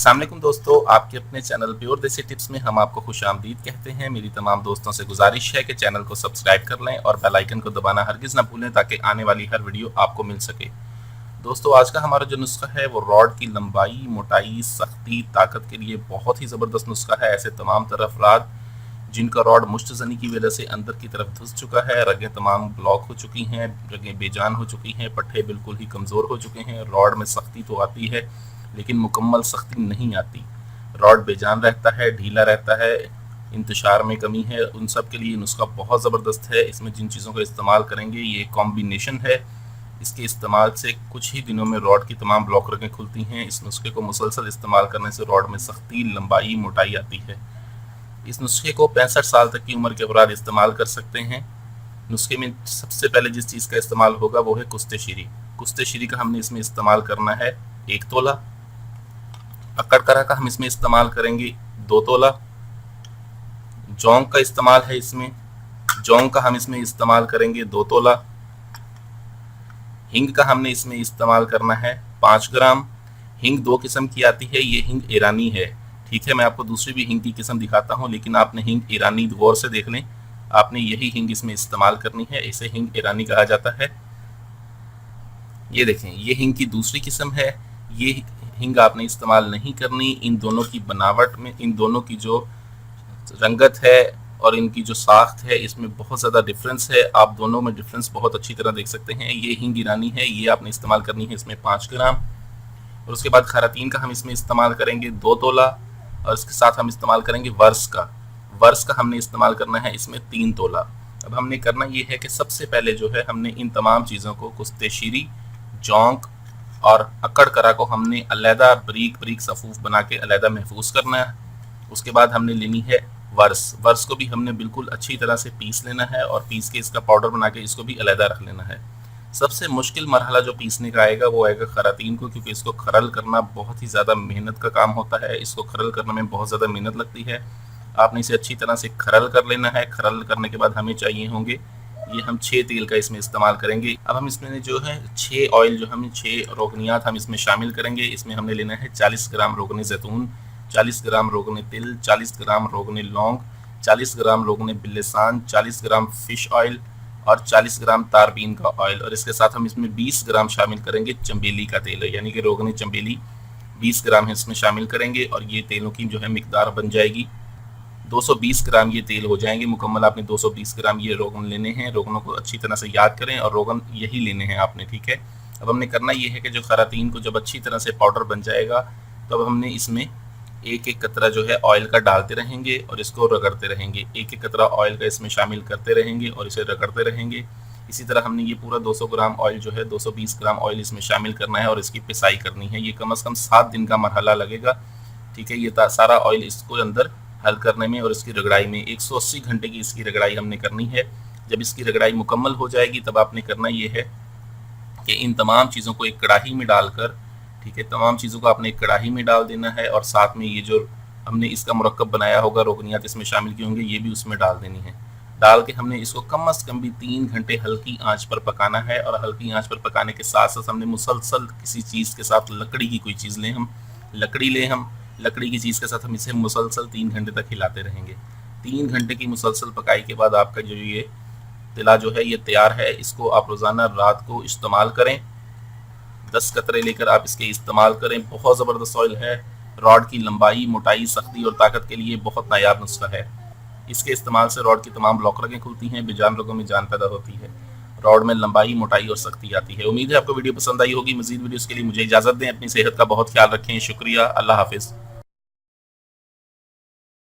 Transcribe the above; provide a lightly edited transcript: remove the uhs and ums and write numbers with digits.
अस्सलाम वालेकुम दोस्तों, आपके अपने चैनल प्योर देसी टिप्स में हम आपको खुशामदीद कहते हैं। मेरी तमाम दोस्तों से गुजारिश है कि चैनल को सब्सक्राइब कर लें और बेल आइकन को दबाना हरगिज़ ना भूलें ताकि आने वाली हर वीडियो आपको मिल सके। दोस्तों, आज का हमारा जो नुस्खा है वो रॉड की लंबाई, मोटाई, सख्ती, ताकत के लिए बहुत ही ज़बरदस्त नुस्खा है। ऐसे तमाम तरह अफराद जिनका रॉड मुश्तज़नी की वजह से अंदर की तरफ धुस चुका है, रगें तमाम ब्लॉक हो चुकी हैं, रगें बेजान हो चुकी हैं, पट्टे बिल्कुल ही कमज़ोर हो चुके हैं, रॉड में सख्ती तो आती है लेकिन मुकम्मल सख्ती नहीं आती, रॉड बेजान रहता है, ढीला रहता है, इंतशार में कमी है, उन सब के लिए नुस्खा बहुत ज़बरदस्त है। इसमें जिन चीज़ों का इस्तेमाल करेंगे ये कॉम्बिनेशन है, इसके इस्तेमाल से कुछ ही दिनों में रॉड की तमाम ब्लॉक रगें खुलती हैं। इस नुस्खे को मुसलसल इस्तेमाल करने से रॉड में सख्ती, लंबाई, मोटाई आती है। इस नुस्खे को 65 साल तक की उम्र के अफराद इस्तेमाल कर सकते हैं। नुस्खे में सबसे पहले जिस चीज़ का इस्तेमाल होगा वो है कुश्ते शीरी। कुश्ते शीरी का हमने इसमें इस्तेमाल करना है 1 तोला। अक्कड़ करा का हम इसमें इस्तेमाल करेंगे 2 तोला। जौंग का इस्तेमाल है इसमें, जौंग का हम इसमें इस्तेमाल करेंगे 2 तोला। हिंग का हमने इसमें इस्तेमाल करना है 5 ग्राम। हिंग 2 किस्म की आती है, ये हिंग ईरानी है, ठीक है। मैं आपको दूसरी भी हिंग की किस्म दिखाता हूँ, लेकिन आपने हिंग ईरानी गौर से देख लें, आपने यही हिंग इसमें इस्तेमाल करनी है, इसे हिंग ईरानी कहा जाता है। ये देखें, ये हिंग की दूसरी किस्म है, ये हिंग आपने इस्तेमाल नहीं करनी। इन दोनों की बनावट में, इन दोनों की जो रंगत है और इनकी जो साख्त है, इसमें बहुत ज़्यादा डिफरेंस है। आप दोनों में डिफरेंस बहुत अच्छी तरह देख सकते हैं। ये हिंग ईरानी है, ये आपने इस्तेमाल करनी है इसमें 5 ग्राम। और उसके बाद खरातीन का हम इसमें इस्तेमाल करेंगे 2 तोला। और इसके साथ हम इस्तेमाल करेंगे वर्स का। वर्स का हमने इस्तेमाल करना है इसमें 3 तोला। अब हमने करना ये है कि सबसे पहले जो है हमने इन तमाम चीज़ों को, कुश्ते शीरी, जौंक और अक्कड़ करा को हमने अलहदा बारीक बारीक सफ़ूफ बना के अलहदा महफूज करना है। उसके बाद हमने लेनी है वर्स। वर्स को भी हमने बिल्कुल अच्छी तरह से पीस लेना है और पीस के इसका पाउडर बना के इसको भी अलहदा रख लेना है। सबसे मुश्किल मरहला जो पीसने का आएगा वो आएगा खरातीन को, क्योंकि इसको खरल करना बहुत ही ज़्यादा मेहनत का काम होता है। इसको खरल करने में बहुत ज़्यादा मेहनत लगती है। आपने इसे अच्छी तरह से खरल कर लेना है। खरल करने के बाद हमें चाहिए होंगे, ये हम 6 तेल का इसमें इस्तेमाल करेंगे। अब हम इसमें जो है 6 ऑयल, जो हम 6 रोगनियात हम इसमें शामिल करेंगे। इसमें हमने लेना है 40 ग्राम रोगन जैतून, 40 ग्राम रोगन तिल, 40 ग्राम रोगन लौंग, 40 ग्राम रोगन बिल्लिसान, 40 ग्राम फिश ऑयल और 40 ग्राम तारबीन का ऑयल। और इसके साथ हम इसमें 20 ग्राम शामिल करेंगे चंबेली का तेल, यानी कि रोगन चंबेली 20 ग्राम है इसमें शामिल करेंगे। और ये तेलों की जो है मिकदार बन जाएगी 220 ग्राम ये तेल हो जाएंगे मुकम्मल। आपने 220 ग्राम ये रोगन लेने हैं। रोगनों को अच्छी तरह से याद करें और रोगन यही लेने हैं आपने, ठीक है। अब हमने करना ये है कि जो खरातीन को जब अच्छी तरह से पाउडर बन जाएगा तो अब हमने इसमें एक एक कतरा जो है ऑयल का डालते रहेंगे और इसको रगड़ते रहेंगे। एक एक कतरा ऑयल का इसमें शामिल करते रहेंगे और इसे रगड़ते रहेंगे। इसी तरह हमने ये पूरा 200 ग्राम ऑयल जो है 220 ग्राम ऑयल इसमें शामिल करना है और इसकी पिसाई करनी है। ये कम से कम 7 दिन का मरहला लगेगा, ठीक है। ये सारा ऑयल इसको अंदर हल करने में और इसकी रगड़ाई में 180 घंटे की इसकी रगड़ाई हमने करनी है। जब इसकी रगड़ाई मुकम्मल हो जाएगी तब आपने करना ये है कि इन तमाम चीज़ों को एक कढ़ाई में डालकर, ठीक है, तमाम चीज़ों को आपने एक कढ़ाई में डाल देना है और साथ में ये जो हमने इसका मुरक्कब बनाया होगा, रोगनियात इसमें शामिल किए होंगे, ये भी उसमें डाल देनी है। डाल के हमने इसको कम से कम भी 3 घंटे हल्की आंच पर पकाना है। और हल्की आंच पर पकाने के साथ साथ हमने मुसलसल किसी चीज़ के साथ, लकड़ी की कोई चीज़ लें, हम लकड़ी लें, हम लकड़ी की चीज़ के साथ हम इसे मुसलसल 3 घंटे तक हिलाते रहेंगे। 3 घंटे की मुसलसल पकाई के बाद आपका जो ये तिला जो है ये तैयार है। इसको आप रोज़ाना रात को इस्तेमाल करें, 10 कतरे लेकर आप इसके इस्तेमाल करें। बहुत ज़बरदस्त ऑयल है, रॉड की लंबाई, मोटाई, सख्ती और ताकत के लिए बहुत नायाब नुस्खा है। इसके इस्तेमाल से रॉड की तमाम ब्लॉक रगें खुलती हैं, बेजान रोगों में जान पैदा होती है, रॉड में लंबाई, मोटाई और सख्ती आती है। उम्मीद है आपको वीडियो पसंद आई होगी। मज़ीद वीडियोज़ के लिए मुझे इजाज़त दें। अपनी सेहत का बहुत ख्याल रखें। शुक्रिया। अल्लाह हाफिज़।